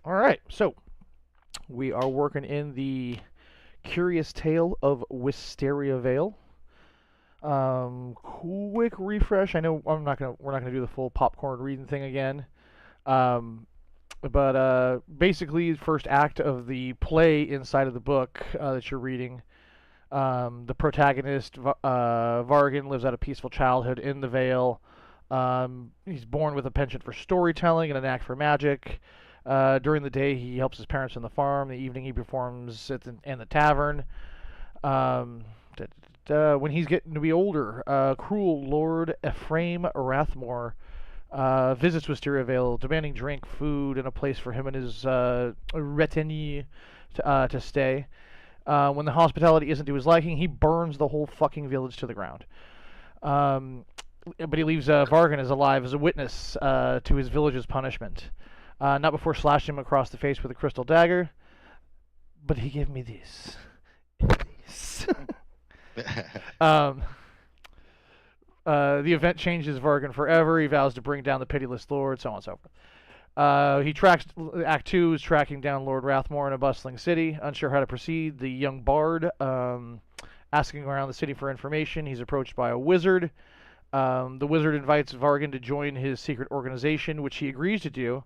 All right, so we are working in the Curious Tale of Wisteria Vale. Quick refresh. I know we're not gonna do the full popcorn reading thing again. Um, but basically, first act of the play inside of the book that you're reading. The protagonist, Vargan, lives out a peaceful childhood in the Vale. He's born with a penchant for storytelling and a knack for magic. During the day, he helps his parents on the farm. In the evening, he performs in the tavern. Um, when he's getting to be older, cruel Lord Ephraim Rathmore visits Wisteria Vale, demanding drink, food, and a place for him and his retinue to stay. When the hospitality isn't to his liking, he burns the whole fucking village to the ground. Um, but he leaves Vargan as alive as a witness to his village's punishment. Not before slashing him across the face with a crystal dagger, but he gave me this. This. um, the event changes Vargan forever. He vows to bring down the pitiless lord, so on and so forth. Act 2 is tracking down Lord Rathmore in a bustling city. Unsure how to proceed, the young bard, asking around the city for information. He's approached by a wizard. The wizard invites Vargan to join his secret organization, which he agrees to do.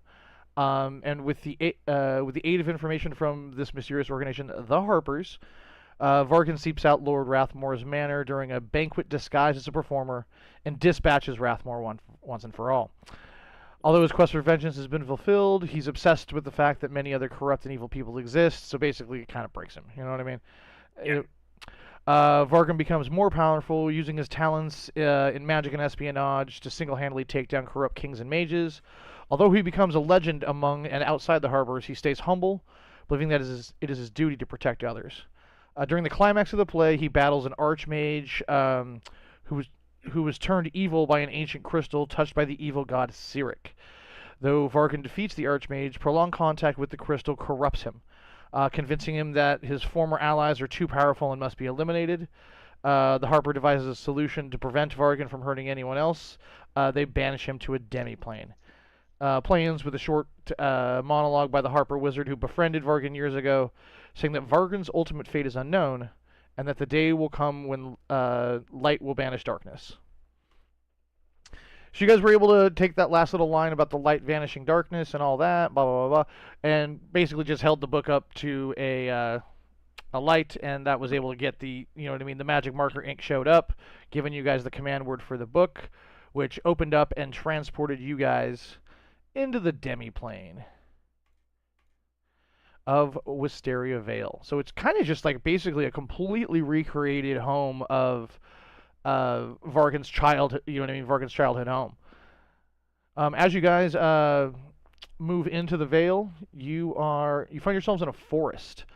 And with the aid of information from this mysterious organization, the Harpers, Vargan seeps out Lord Rathmore's manor during a banquet disguised as a performer and dispatches Rathmore once and for all. Although his quest for vengeance has been fulfilled, he's obsessed with the fact that many other corrupt and evil people exist, so basically it kind of breaks him. You know what I mean? Yeah. Vargan becomes more powerful, using his talents in magic and espionage to single-handedly take down corrupt kings and mages. Although he becomes a legend among and outside the Harbors, he stays humble, believing that it is his duty to protect others. During the climax of the play, he battles an archmage who was turned evil by an ancient crystal touched by the evil god Cyric. Though Vargan defeats the archmage, prolonged contact with the crystal corrupts him, convincing him that his former allies are too powerful and must be eliminated. The Harper devises a solution to prevent Vargan from hurting anyone else. They banish him to a demi-plane. Play ends with a short monologue by the Harper wizard who befriended Vargan years ago, saying that Vargan's ultimate fate is unknown, and that the day will come when light will banish darkness. So you guys were able to take that last little line about the light vanishing darkness and all that, blah blah blah blah, and basically just held the book up to a light, and that was able to get the, you know what I mean, the magic marker ink showed up, giving you guys the command word for the book, which opened up and transported you guys into the demi-plane of Wisteria Vale. So it's kind of just like basically a completely recreated home of Vargan's childhood, you know what I mean, Vargan's childhood home. As you guys move into the Vale, you find yourselves in a forest.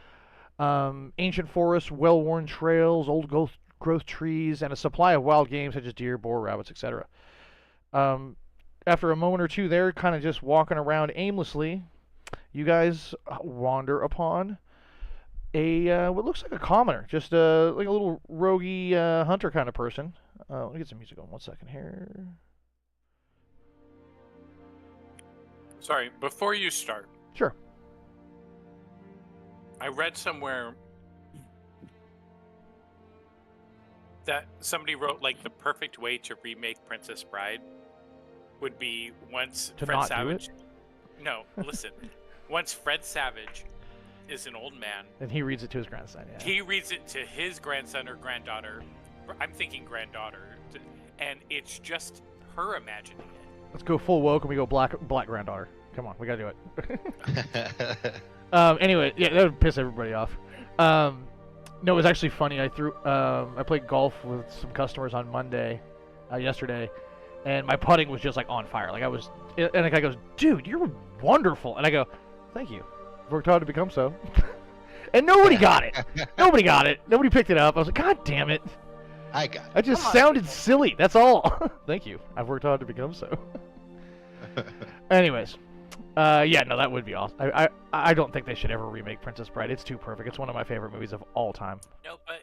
Ancient forest, well-worn trails, old growth trees, and a supply of wild game such as deer, boar, rabbits, etc. After a moment or two there, kind of just walking around aimlessly, you guys wander upon a what looks like a commoner, just like a little roguey hunter kind of person. Let me get some music on 1 second here. Sorry, before you start, Sure. I read somewhere that somebody wrote like the perfect way to remake Princess Bride would be once To Fred not do Savage. No, listen. Once Fred Savage is an old man, And he reads it to his grandson. Yeah. he reads it to his grandson or granddaughter. I'm thinking granddaughter, and it's just her imagining it. Let's go full woke and we go black granddaughter. Come on, we gotta do it. Anyway, yeah, that would piss everybody off. No, it was actually funny. I played golf with some customers on Monday, yesterday, and my putting was just like on fire. Like and the guy goes, "Dude, you're wonderful," and I go, "Thank you. Worked hard to become so." And nobody got it. Nobody got it. Nobody picked it up. I was like, "God damn it!" I got it. I just sounded silly. That's all. Thank you. I've worked hard to become so. Anyways, yeah, no, that would be awesome. I don't think they should ever remake Princess Bride. It's too perfect. It's one of my favorite movies of all time. No, but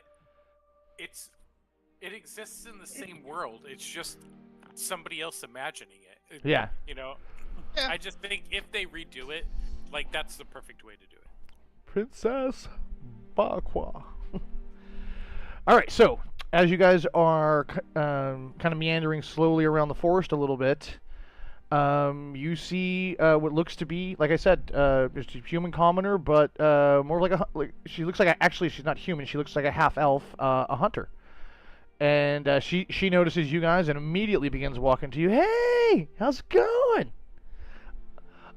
it exists in the same world. It's just somebody else imagining it. Yeah. You know, Yeah. I just think if they redo it, Like, that's the perfect way to do it. Princess Bakwa. All right, so as you guys are kind of meandering slowly around the forest a little bit, you see what looks to be, like I said, just a human commoner, but more like she looks like actually she's not human. She looks like a half elf, a hunter. And she notices you guys and immediately begins walking to you. Hey, how's it going?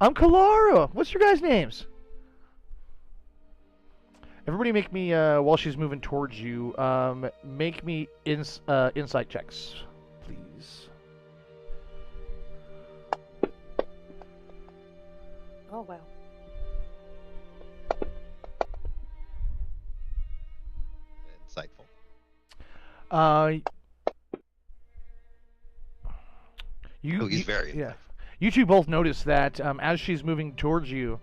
I'm Kalara. What's your guys' names? Everybody make me, while she's moving towards you, make me insight checks, please. Oh, wow. Insightful. He's very yeah. insightful. You two both notice that as she's moving towards you,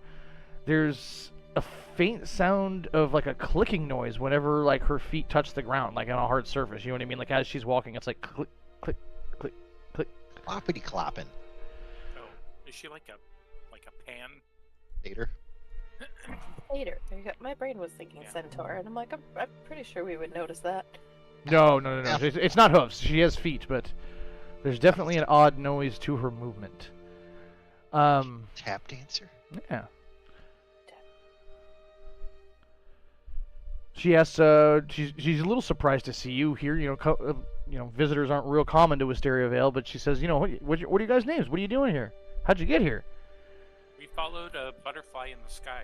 there's a faint sound of like a clicking noise whenever like her feet touch the ground, like on a hard surface. You know what I mean? Like as she's walking, it's like click, click, click, click. Cloppity clopping. Oh, is she like a pan? Later. Later. There you go. My brain was thinking Yeah. centaur, and I'm like, I'm pretty sure we would notice that. No. It's not hooves. She has feet, but there's definitely an odd noise to her movement. Tap dancer. Yeah. She asks. She's a little surprised to see you here. You know, visitors aren't real common to Wisteria Vale, but she says, what are you guys' names? What are you doing here? How'd you get here? We followed a butterfly in the sky.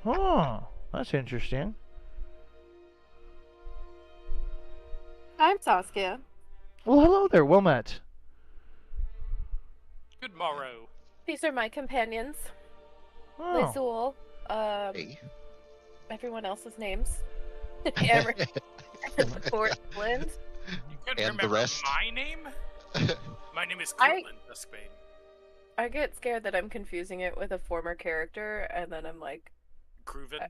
Oh, that's interesting. I'm Saskia. Well, hello there. Well met. Good morrow. These are my companions. Oh. Lizul. Hey. Everyone else's names. Portland. You couldn't And the remember rest? my name? My name is I- Cortland Duskbane. I get scared that I'm confusing it with a former character, and then I'm like, Groovin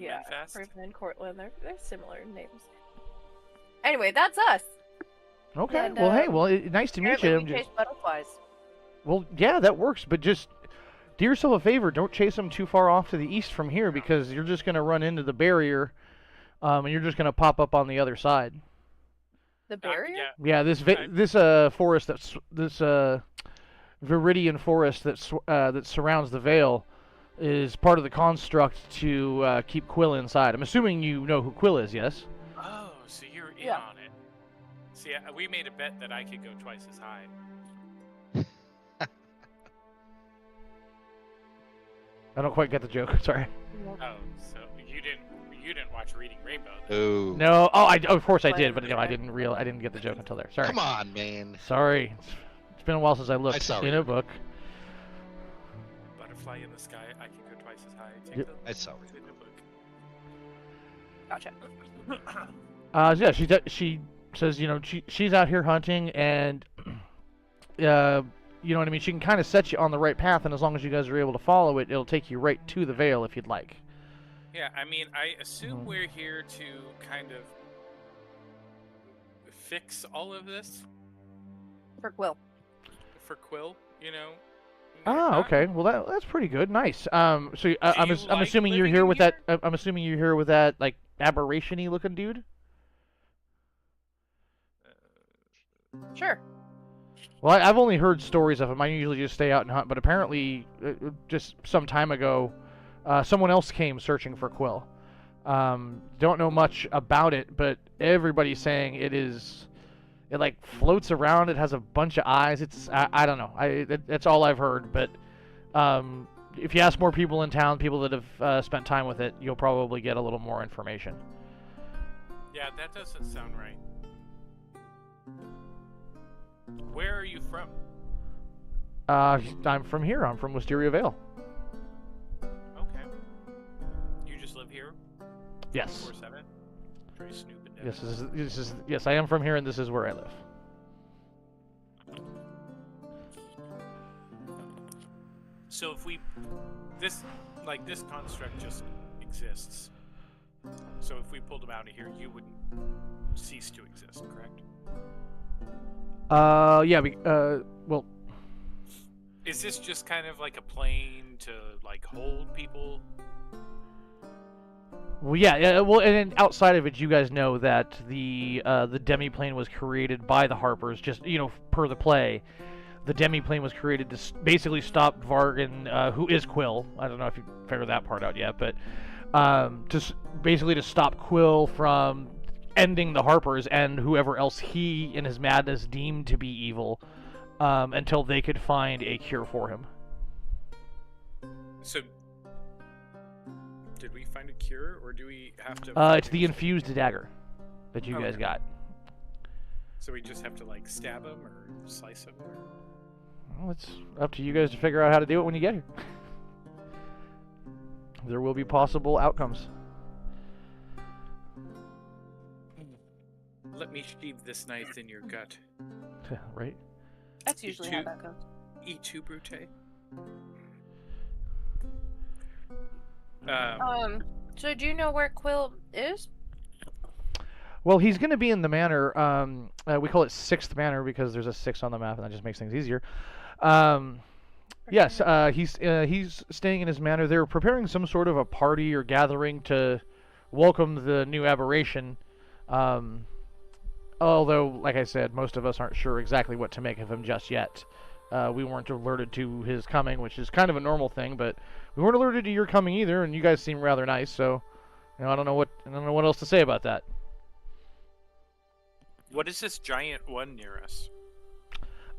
yeah, Midfast. Raven and Cortland, they're similar names. Anyway, that's us. Okay. And, Well, hey. Well, nice to meet Apparently you. we chase butterflies. Well, yeah, that works. But just do yourself a favor. Don't chase them too far off to the east from here, because you're just gonna run into the barrier, and you're just gonna pop up on the other side. The barrier? Yeah. Yeah, this Okay. this forest this Viridian forest that surrounds the Vale is part of the construct to keep Quill inside. I'm assuming you know who Quill is, yes? Oh, so you're in Yeah. on it. See, we made a bet that I could go twice as high. I don't quite get the joke. Sorry. Oh, so you didn't watch Reading Rainbow, then. Oh. No. Oh, of course I did, but no, I didn't get the joke until there. Sorry. Come on, man. Sorry. It's been a while since I looked saw in it. a book. Butterfly in the sky, I can go twice as high. Take Yep. the I saw in the book. Gotcha. Yeah, she says, she's out here hunting, and you know what I mean. She can kind of set you on the right path, and as long as you guys are able to follow it, it'll take you right to the Vale if you'd like. Yeah, I mean, I assume Mhm. we're here to kind of fix all of this For Quill. for Quill, Ah, okay. Well, that's pretty good. Nice. So I'm you like assuming you're living here in with that. I'm assuming you're here with that like aberration-y looking dude. Sure. Well, I've only heard stories of him. I usually just stay out and hunt, but apparently, just some time ago, someone else came searching for Quill. Don't know much about it, but everybody's saying it like floats around. It has a bunch of eyes. I don't know. That's all I've heard. But if you ask more people in town, people that have spent time with it, you'll probably get a little more information. Yeah, that doesn't sound right. Where are you from? I'm from here. I'm from Wisteria Vale. Okay. You just live here? Yes. 24/7? Pretty snooping down. Yes. I am from here, and this is where I live. So if this construct just exists. So if we pulled him out of here, you wouldn't cease to exist, correct? Yeah. Well, Is this just kind of like a plain him to like hold people? Well, yeah. Well, and then outside of it, you guys know that the demiplane was created by the Harpers. Just per the play, the demiplane was created to basically stop Vargan, who is Quill. I don't know if you figured that part out yet, but basically to stop Quill from ending the Harpers and whoever else he, in his madness, deemed to be evil, until they could find a cure for him. So, did we find a cure, or do we have to? It's the infused dagger that you guys got. So we just have to like stab him or slice him? Or... Well, it's up to you guys to figure out how to do it when you get here. There will be possible outcomes. Let me sheathe this knife in your gut. Right? That's usually how that goes. E2 Brute. So do you know where Quill is? Well, he's going to be in the manor. We call it 6th Manor because there's a 6 on the map, and that just makes things easier. Yes, he's staying in his manor. They're preparing some sort of a party or gathering to welcome the new aberration. Although, like I said, most of us aren't sure exactly what to make of him just yet. We weren't alerted to his coming, which is kind of a normal thing, but we weren't alerted to your coming either, and you guys seem rather nice, so I don't know what else to say about that. What is this giant one near us?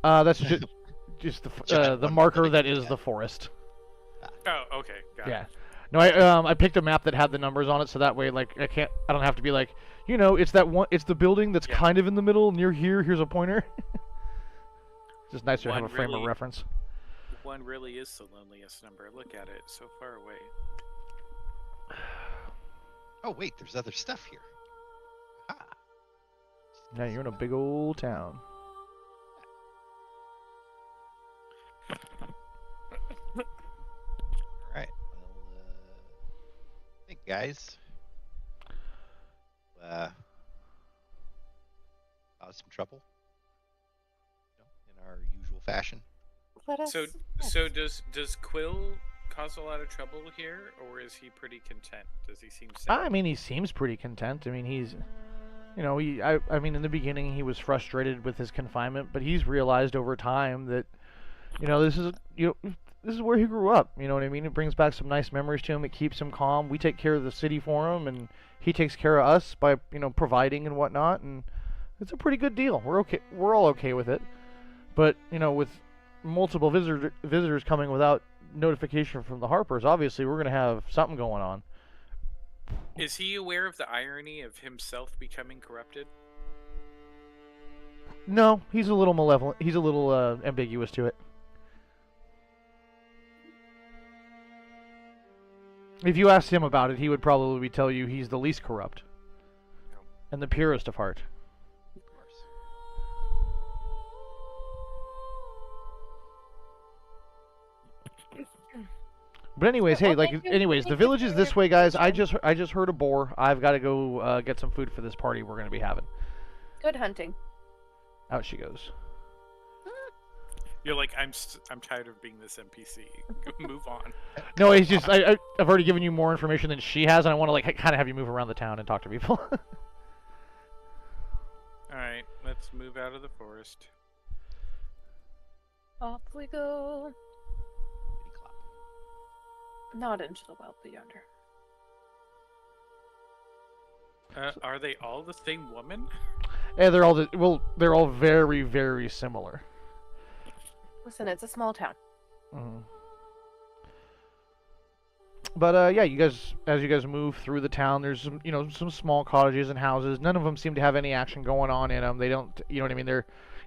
That's just the marker that is the forest. Oh, okay, got it. No, I picked a map that had the numbers on it, so that way, like, I don't have to be like, it's that one, it's the building that's kind of in the middle near here. Here's a pointer. It's just nicer to have a frame of reference. One really is the loneliest number. Look at it, so far away. Oh wait, there's other stuff here. Ah. Yeah, you're in a big old town. Alright, well, I think, guys, cause some trouble, in our usual fashion. So does Quill cause a lot of trouble here, or is he pretty content? Does he seem sad? I mean, he seems pretty content. I mean, he's, I mean, in the beginning he was frustrated with his confinement, but he's realized over time that, this is where he grew up. You know what I mean? It brings back some nice memories to him. It keeps him calm. We take care of the city for him, and he takes care of us by, providing and whatnot. And it's a pretty good deal. We're okay. We're all okay with it. But with multiple visitors coming without notification from the Harpers, obviously we're going to have something going on. Is he aware of the irony of himself becoming corrupted? No, he's a little malevolent. He's a little ambiguous to it. If you asked him about it, he would probably tell you he's the least corrupt and the purest of heart. Of course. But anyways, hey, the village is this way, guys. I just heard a boar. I've got to go get some food for this party we're going to be having. Good hunting. Out she goes. You're like, I'm tired of being this NPC. Move on. No, it's just I've already given you more information than she has, and I want to kind of have you move around the town and talk to people. All right, let's move out of the forest. Off we go. Not into the wild beyonder. Are they all the same woman? Yeah, they're all very, very similar. Listen, it's a small town. Mm-hmm. But yeah, as you guys move through the town, there's some small cottages and houses. None of them seem to have any action going on in them. They don't, you know what I mean?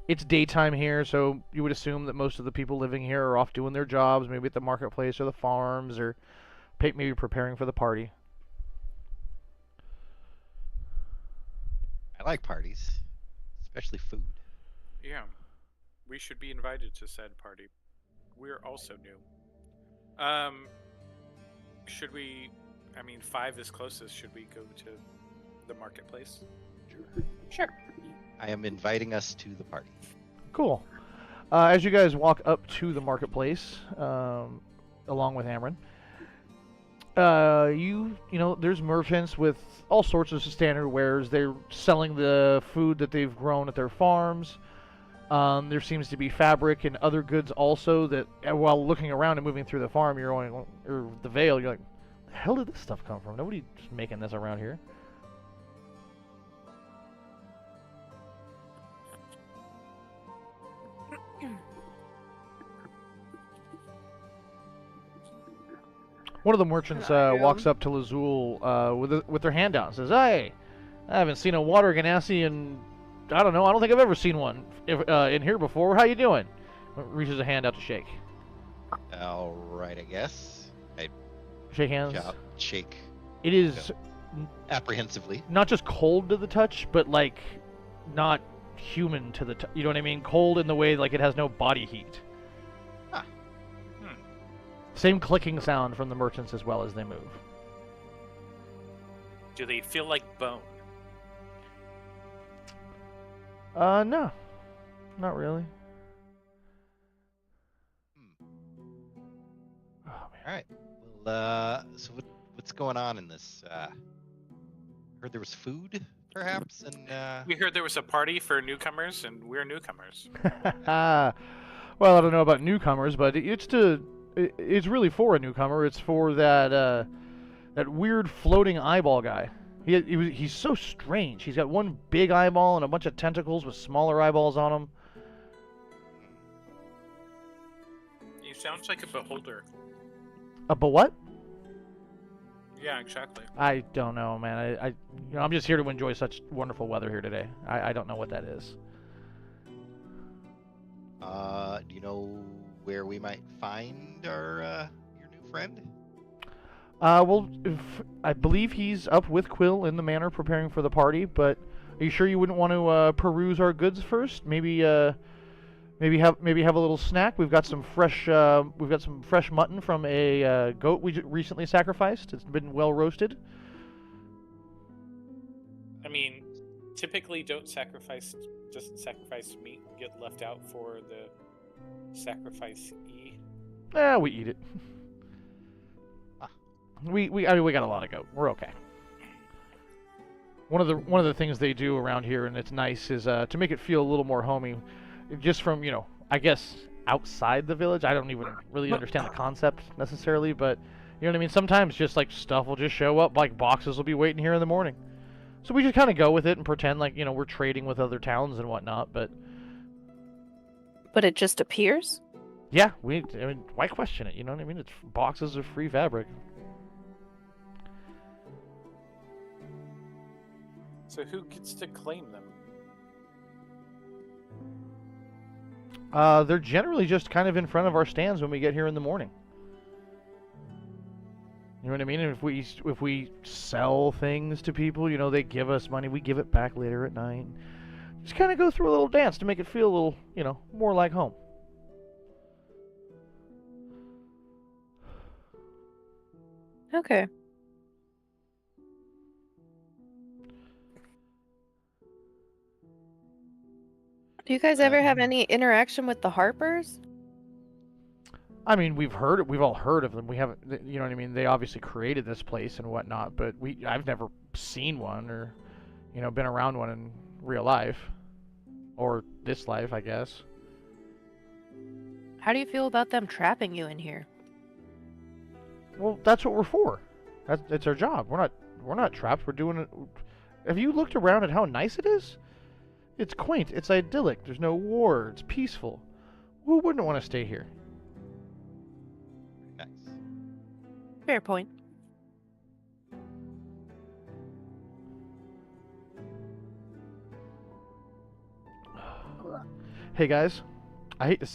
It's daytime here, so you would assume that most of the people living here are off doing their jobs, maybe at the marketplace or the farms, or maybe preparing for the party. I like parties, especially food. Yeah. We should be invited to said party. We're also new. Should we... I mean, 5 is closest. Should we go to the marketplace? Sure. I am inviting us to the party. Cool. As you guys walk up to the marketplace, along with Amron. There's merchants with all sorts of standard wares. They're selling the food that they've grown at their farms. There seems to be fabric and other goods also that, while looking around and moving through the farm, or the Vale, you're like, the hell did this stuff come from? Nobody's making this around here. One of the merchants walks up to Lazul with their hand out and says, "Hey, I haven't seen a water ganassi in, I don't know, I don't think I've ever seen one in here before. How you doing?" Reaches a hand out to shake. All right, I guess. I Shake hands. shake It is apprehensively. not just cold to the touch, but like not human to the touch. You know what I mean? Cold in the way like it has no body heat. Ah. Same clicking sound from the merchants as well as they move. Do they feel like bone? No. Not really. Oh, man. All right. Well, so what's going on in this? Heard there was food, perhaps, and We heard there was a party for newcomers, and we're newcomers. Well, I don't know about newcomers, but it's really for a newcomer. It's for that weird floating eyeball guy. He's so strange. He's got one big eyeball and a bunch of tentacles with smaller eyeballs on them. He sounds like a beholder. But what? Yeah, exactly. I don't know, man. I'm just here to enjoy such wonderful weather here today. I don't know what that is. do you know where we might find your new friend? Well, I believe he's up with Quill in the manor preparing for the party, but are you sure you wouldn't want to peruse our goods first? Maybe have a little snack. We've got some fresh mutton from a goat we recently sacrificed. It's been well roasted. I mean, typically doesn't sacrifice meat get left out for the sacrifice-y. We eat it. We got a lot of goat. We're okay. One of the things they do around here, and it's nice, is to make it feel a little more homey. Just from, I guess outside the village. I don't even really understand the concept necessarily, but you know what I mean? Sometimes just like stuff will just show up, like boxes will be waiting here in the morning. So we just kind of go with it and pretend like, we're trading with other towns and whatnot, but it just appears? yeah, why question it? You know what I mean? It's boxes of free fabric. So who gets to claim them? They're generally just kind of in front of our stands when we get here in the morning. You know what I mean? And if we sell things to people, they give us money, we give it back later at night. Just kind of go through a little dance to make it feel a little, more like home. Okay. Do you guys ever have any interaction with the Harpers? I mean, we've all heard of them. We haven't, you know what I mean? They obviously created this place and whatnot, but I've never seen one or, been around one in real life. Or this life, I guess. How do you feel about them trapping you in here? Well, that's what we're for. It's our job. We're not trapped. We're doing it. Have you looked around at how nice it is? It's quaint. It's idyllic. There's no war. It's peaceful. Who wouldn't want to stay here? Nice. Fair point. Hey guys, I hate to